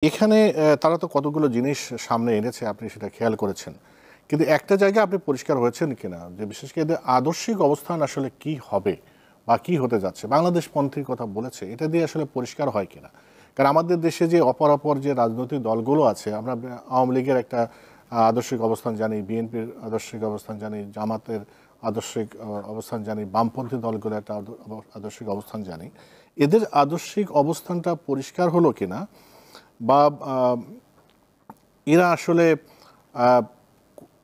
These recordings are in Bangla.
এখানে তারা তো কতগুলো জিনিস সামনে এনেছে, আপনি সেটা খেয়াল করেছেন, কিন্তু একটা জায়গায় আপনি পরিষ্কার হয়েছেন কিনা যে বিশেষ করে এদের আদর্শিক অবস্থান আসলে কি হবে বা কি হতে যাচ্ছে। বাংলাদেশ পন্থীর কথা বলেছে, এটা দিয়ে আসলে পরিষ্কার হয় কিনা। কারণ আমাদের দেশে যে অপরাপর যে রাজনৈতিক দলগুলো আছে, আমরা আওয়ামী লীগের একটা আদর্শিক অবস্থান জানি, বিএনপির আদর্শিক অবস্থান জানি, জামাতের আদর্শিক অবস্থান জানি, বামপন্থী দলগুলো একটা আদর্শিক অবস্থান জানি। এদের আদর্শিক অবস্থানটা পরিষ্কার হলো কিনা, বা এরা আসলে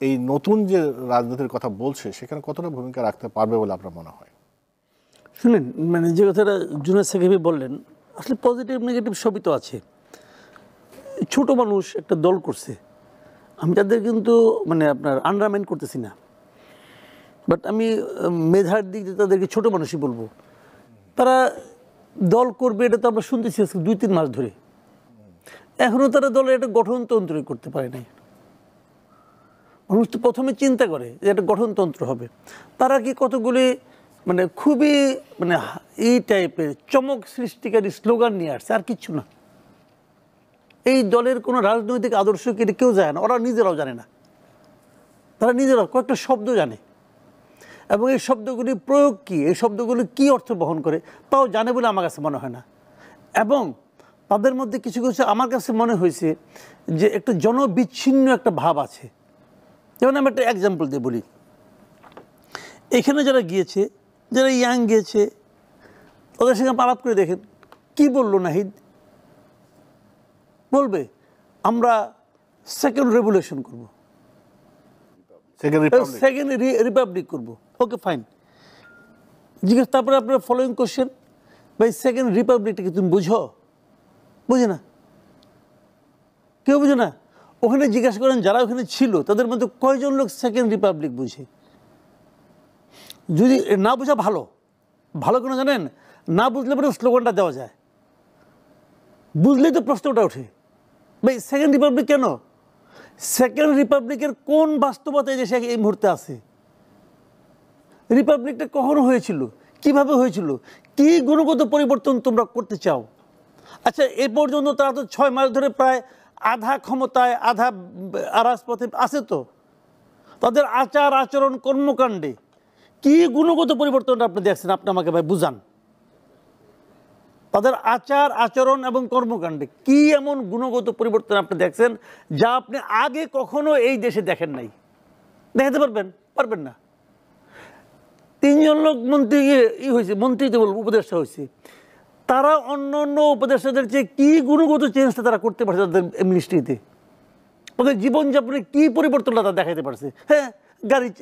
এই নতুন যে রাজনীতির কথা বলছে সেখানে কতটা ভূমিকা রাখতে পারবে বলে আপনার মনে হয়? শুনেন, মানে যে কথাটা জুনায়েদ সাকিবই বললেন, আসলে পজিটিভ নেগেটিভ সবই তো আছে। ছোট মানুষ একটা দল করছে, আমি তাদের কিন্তু মানে আপনার আন্ডারমাইন করতেছি না, বাট আমি মেধার দিক দিয়ে তাদেরকে ছোট মানুষই বলবো। তারা দল করবে এটা তো আমরা শুনতেছি আজকে 2-3 মাস ধরে, এখনও তারা দলের একটা গঠনতন্ত্রই করতে পারে নাই। মানুষ তো প্রথমে চিন্তা করে যে একটা গঠনতন্ত্র হবে, তারা কি কতগুলি মানে খুবই মানে এই টাইপের চমক সৃষ্টিকারী স্লোগান নিয়ে আসছে, আর কিচ্ছু না। এই দলের কোনো রাজনৈতিক আদর্শ কিন্তু কেউ জানে না, ওরা নিজেরাও জানে না। তারা নিজেরাও কয়েকটা শব্দ জানে, এবং এই শব্দগুলি প্রয়োগ কী, এই শব্দগুলি কী অর্থ বহন করে তাও জানে বলে আমার কাছে মনে হয় না। এবং তাদের মধ্যে কিছু কিছু আমার কাছে মনে হয়েছে যে একটা জনবিচ্ছিন্ন একটা ভাব আছে। যেমন আমি একটা এক্সাম্পল দিয়ে বলি, এখানে যারা গিয়েছে, যারা ইয়াং গিয়েছে, তাদের সঙ্গে আলাপ করে দেখেন কি বললো নাহিদ। বলবে আমরা সেকেন্ড রেভলিউশন করব, সেকেন্ড রিপাবলিক করব। ওকে ফাইন, জিজ্ঞেস তারপরে আপনার ফলোয়িং কোশ্চেন, ভাই সেকেন্ড রিপাবলিকটা কি তুমি বুঝো? বুঝে না, কেউ বুঝে না। ওখানে জিজ্ঞাসা করেন যারা ওখানে ছিল তাদের মধ্যে কয়জন লোক সেকেন্ড রিপাবলিক বুঝে? যদি না বোঝা ভালো, ভালো কোনো জানেন, না বুঝলে পরে স্লোগানটা দেওয়া যায়, বুঝলেই তো প্রশ্নটা ওঠে, ভাই সেকেন্ড রিপাবলিক কেন? সেকেন্ড রিপাবলিকের কোন বাস্তবতা এই দেশে এই মুহূর্তে আছে? রিপাবলিকটা কখনো হয়েছিল, কিভাবে হয়েছিল, কি গুণগত পরিবর্তন তোমরা করতে চাও? আচ্ছা, এ পর্যন্ত তারা তো 6 মাস ধরে প্রায় আধা ক্ষমতায় আধা রাজপথে আছে, তো তাদের আচার আচরণ কর্মকাণ্ডে কি গুণগত পরিবর্তনটা আপনি দেখছেন? আপনি আমাকে ভাই বুঝান, তাদের আচার আচরণ এবং কর্মকাণ্ডে কি এমন গুণগত পরিবর্তন আপনি দেখছেন যা আপনি আগে কখনো এই দেশে দেখেন নাই? দেখাতে পারবেন? পারবেন না। 3 জন লোক মন্ত্রী হয়েছে, মন্ত্রী তো বলবো উপদেষ্টা হয়েছে, তারা অন্য অন্য উপদেষ্টাদের চেয়ে কী গুণগত চেঞ্জটা তারা করতে পারছে তাদের মিনিস্ট্রিতে, ওদের জীবনযাপনে কী পরিবর্তনটা তারা দেখাতে পারছে। হ্যাঁ,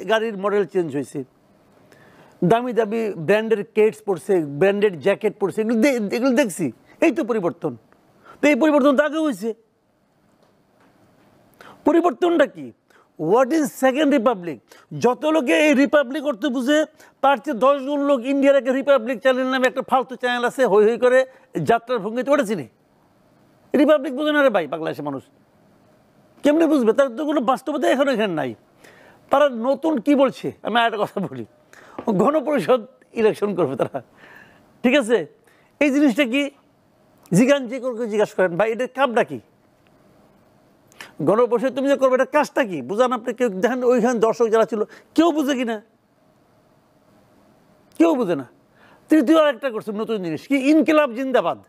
গাড়ির মডেল চেঞ্জ হয়েছে, দামি দামি ব্র্যান্ডের কেটস পরছে, ব্র্যান্ডেড জ্যাকেট পরছে, এগুলো দেখছি, এই তো পরিবর্তন। তো এই পরিবর্তন তো আগে হয়েছে। পরিবর্তনটা কি? What is second Republic? যত লোকে এই রিপাবলিক অর্থ বুঝে তার চেয়ে 10 জন লোক ইন্ডিয়ার একটা রিপাবলিক চ্যানেল নামে একটা ফালতু চ্যানেল আছে, হই হই করে যাত্রার ভঙ্গিতে ওটা চিনি। রিপাবলিক বুঝে না রে ভাই, বাংলাদেশের মানুষ কেমনি বুঝবে? তার তো কোনো বাস্তবতা এখানে নাই। তারা নতুন কি বলছে, আমি একটা কথা বলি, গণপরিষদ ইলেকশন করবে তারা, ঠিক আছে? এই জিনিসটা কি যে করে জিজ্ঞাসা করেন, ভাই এটার কামটা কি? গণপরিষদ তুমি যে করবে এটা কাজটা কি বুঝান আপনি? কেউ দেখেন ওইখানে দর্শক যারা ছিল কেউ বুঝে কিনা? কেউ বুঝে না। তৃতীয় আরেকটা করছে নতুন জিনিস, কি ইনকিলাব জিন্দাবাদ।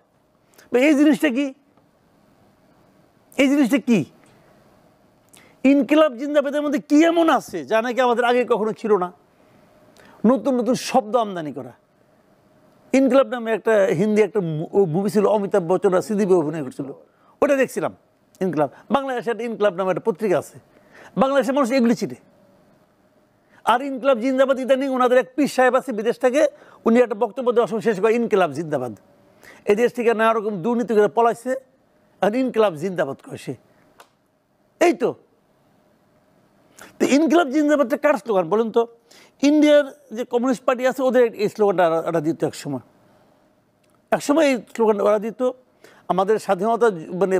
এই জিনিসটা কি? এই জিনিসটা কি? ইনকিলাব জিন্দাবাদের মধ্যে কি এমন আছে যা নাকি আমাদের আগে কখনো ছিল না? নতুন নতুন শব্দ আমদানি করা। ইনকিলাব নামে একটা হিন্দি একটা মুভি ছিল, অমিতাভ বচ্চন আর শ্রীদেবী অভিনয় করছিল, ওটা দেখছিলাম। ইনকিলাব, বাংলাদেশে একটা ইনকিলাব নামে একটা পত্রিকা আছে, বাংলাদেশের মানুষ এগুলি চিনে। আর ইনকিলাব জিন্দাবাদ ইদানিং ওনাদের এক পীর সাহেব আছে বিদেশ থেকে, উনি একটা বক্তব্য দেওয়ার সময় শেষ করে ইনকিলাব জিন্দাবাদ। এই দেশ থেকে নানা রকম দুর্নীতি করে পলাইছে, আর ইনকিলাব জিন্দাবাদ করে সে। এই তো ইনকিলাব জিন্দাবাদটা কার স্লোগান বলুন তো? ইন্ডিয়ার যে কমিউনিস্ট পার্টি আছে ওদের এই স্লোগানটা ওরা দিত একসময়। একসময় এই স্লোগানটা ওরা দিত। আমাদের স্বাধীনতা মানে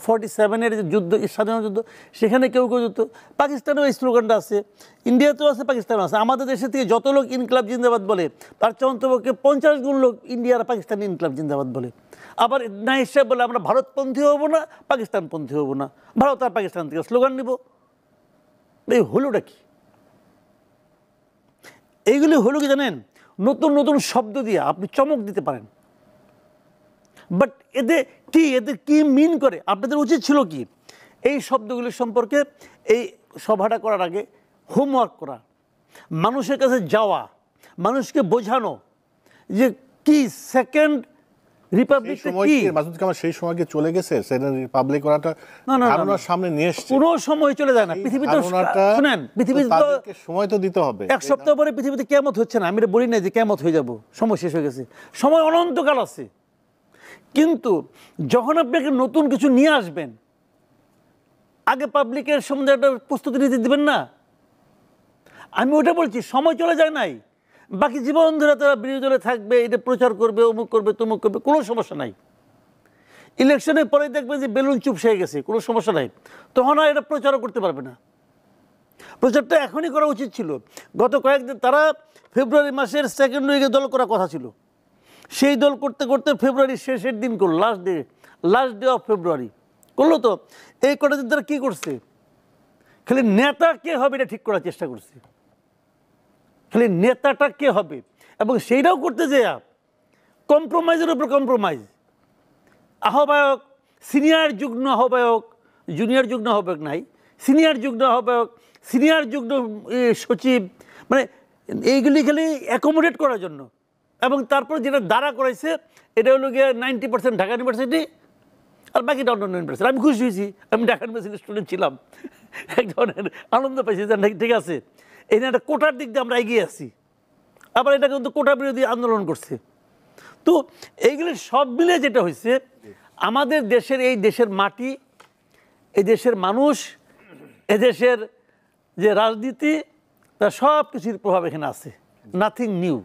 47-এর যে যুদ্ধ, স্বাধীনতা যুদ্ধ, সেখানে কেউ কেউ যুদ্ধ। পাকিস্তানেও এই স্লোগানটা আছে, ইন্ডিয়াতেও আছে, পাকিস্তানেও আছে। আমাদের দেশে থেকে যত লোক ইনকিলাব জিন্দাবাদ বলে তার চেয়ে অন্তপক্ষে 50 গুণ লোক ইন্ডিয়া আর পাকিস্তানে ইনকিলাব জিন্দাবাদ বলে। আবার না হিসেবে বলে আমরা ভারতপন্থী হব না, পাকিস্তানপন্থী হব না, ভারত আর পাকিস্তান থেকে স্লোগান নিব। এই হলোটা কি? এইগুলি হলো কি জানেন, নতুন নতুন শব্দ দিয়ে আপনি চমক দিতে পারেন, বাট এদের কি মিন করে? আপনাদের উচিত ছিল কি এই শব্দগুলি সম্পর্কে এই সভাটা করার আগে হোমওয়ার্ক করা, মানুষের কাছে যাওয়া, মানুষকে বোঝানো যে কি সেকেন্ড রিপাবলিক কি। মাসুদ কামাল সেই সময় কি চলে গেছে সেকেন্ড রিপাবলিক করাটা? ধারণার সামনে নিয়ে এসেছে। কোনো সময় চলে যায় না পৃথিবীতে। শুনেন, পৃথিবীতে সময় তো দিতে হবে। এক সপ্তাহ পরে পৃথিবীতে কিয়ামত হচ্ছে না, আমি এটা বলি না যে কিয়ামত হয়ে যাব, সময় শেষ হয়ে গেছে, সময় অনন্তকাল আছে। কিন্তু যখন আপনি একটা নতুন কিছু নিয়ে আসবেন, আগে পাবলিকের সম্বন্ধে একটা প্রস্তুতি নিতে দিবেন না। আমি ওটা বলছি, সময় চলে যায় নাই, বাকি জীবন ধরে তারা বিরোধী দলে থাকবে, এটা প্রচার করবে, অমুক করবে, তমুক করবে, কোনো সমস্যা নাই। ইলেকশনের পরে দেখবে যে বেলুন চুপ হয়ে গেছে, কোনো সমস্যা নাই, তখন আর এটা প্রচারও করতে পারবে না। প্রচারটা এখনই করা উচিত ছিল। গত কয়েকদিন তারা ফেব্রুয়ারি মাসের সেকেন্ড উইকে দল করার কথা ছিল, সেই দল করতে করতে ফেব্রুয়ারির শেষের দিন করলো, লাস্ট ডে অফ ফেব্রুয়ারি করলো। তো এই কটা দিন তারা কী করছে? খালি নেতা কে হবে এটা ঠিক করার চেষ্টা করছে, খালি নেতাটা কে হবে, এবং সেইটাও করতে যে কম্প্রোমাইজের উপর কম্প্রোমাইজ। আহ্বায়ক, সিনিয়র যুগ্ম আহ্বায়ক, জুনিয়র যুগ্ম আহ্বায়ক নাই, সিনিয়র যুগ্ম আহ্বায়ক, সিনিয়র যুগ্ম সচিব, মানে এইগুলি খালি অ্যাকোমোডেট করার জন্য। এবং তারপর যেটা দ্বারা করাইছে এটা হলো গিয়ে 90% ঢাকা ইউনিভার্সিটি আর বাকিটা অন্য 9%। আমি খুশি হয়েছি, আমি ঢাকা ইউনিভার্সিটির স্টুডেন্ট ছিলাম, এক ধরনের আনন্দ পাইছি যে ঠিক আছে, এই নিয়ে একটা কোটার দিক দিয়ে আমরা এগিয়ে আসি। আবার এটা কিন্তু কোটা বিরোধী আন্দোলন করছে। তো এইগুলি সব মিলে যেটা হয়েছে, আমাদের দেশের, এই দেশের মাটি, এই দেশের মানুষ, এদেশের যে রাজনীতি, তার সব কিছুর প্রভাব এখানে আছে। Nothing new.